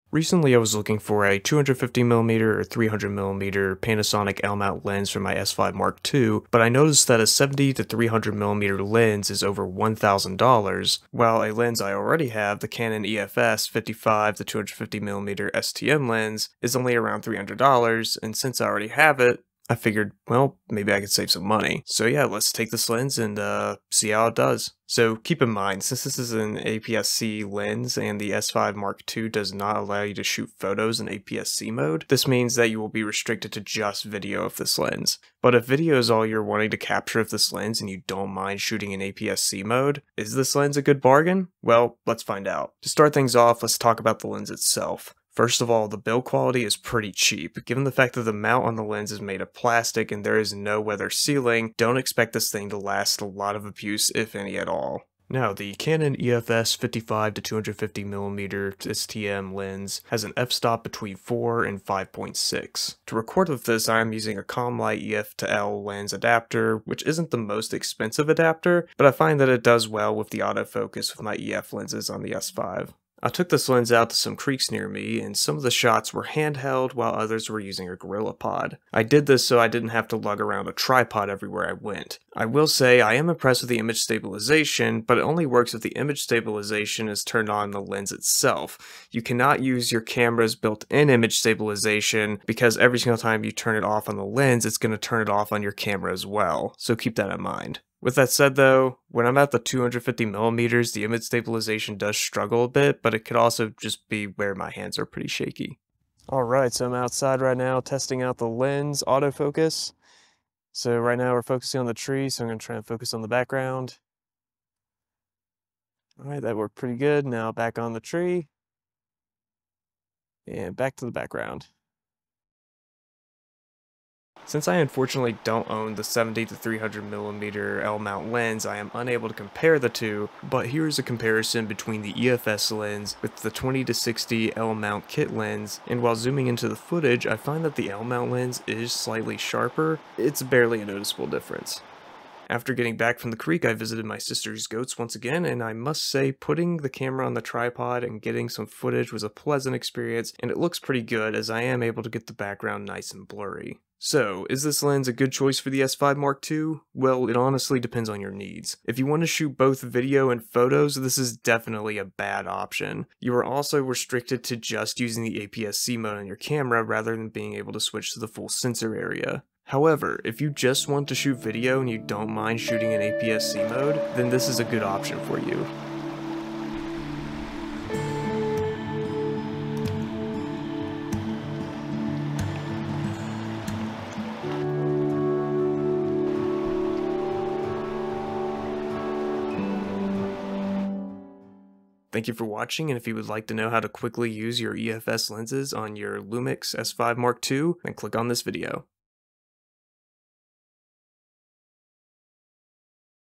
Recently, I was looking for a 250mm or 300mm Panasonic L-mount lens for my S5 Mark II, but I noticed that a 70 to 300mm lens is over $1,000, while a lens I already have, the Canon EFS 55 to 250mm STM lens, is only around $300, and since I already have it, I figured, well, maybe I could save some money. So yeah, let's take this lens and see how it does. So keep in mind, since this is an APS-C lens and the S5 Mark II does not allow you to shoot photos in APS-C mode, this means that you will be restricted to just video of this lens. But if video is all you're wanting to capture of this lens and you don't mind shooting in APS-C mode, is this lens a good bargain? Well, let's find out. To start things off, let's talk about the lens itself. First of all, the build quality is pretty cheap. Given the fact that the mount on the lens is made of plastic and there is no weather sealing, don't expect this thing to last a lot of abuse, if any at all. Now, the Canon EFS 55 to 250mm STM lens has an f-stop between 4 and 5.6. To record with this, I am using a Comlight EF to L lens adapter, which isn't the most expensive adapter, but I find that it does well with the autofocus with my EF lenses on the S5. I took this lens out to some creeks near me, and some of the shots were handheld while others were using a GorillaPod. I did this so I didn't have to lug around a tripod everywhere I went. I will say I am impressed with the image stabilization, but it only works if the image stabilization is turned on in the lens itself. You cannot use your camera's built-in image stabilization because every single time you turn it off on the lens, it's going to turn it off on your camera as well, so keep that in mind. With that said though, when I'm at the 250mm, the image stabilization does struggle a bit, but it could also just be where my hands are pretty shaky. Alright, so I'm outside right now testing out the lens autofocus. So right now we're focusing on the tree, so I'm going to try and focus on the background. Alright, that worked pretty good. Now back on the tree. And back to the background. Since I unfortunately don't own the 70 to 300mm L-mount lens, I am unable to compare the two, but here's a comparison between the EFS lens with the 20 to 60 L-mount kit lens, and while zooming into the footage, I find that the L-mount lens is slightly sharper. It's barely a noticeable difference. After getting back from the creek, I visited my sister's goats once again, and I must say putting the camera on the tripod and getting some footage was a pleasant experience, and it looks pretty good as I am able to get the background nice and blurry. So, is this lens a good choice for the S5 Mark II? Well, it honestly depends on your needs. If you want to shoot both video and photos, this is definitely a bad option. You are also restricted to just using the APS-C mode on your camera rather than being able to switch to the full sensor area. However, if you just want to shoot video and you don't mind shooting in APS-C mode, then this is a good option for you. Thank you for watching, and if you would like to know how to quickly use your EFS lenses on your Lumix S5 Mark II, then click on this video.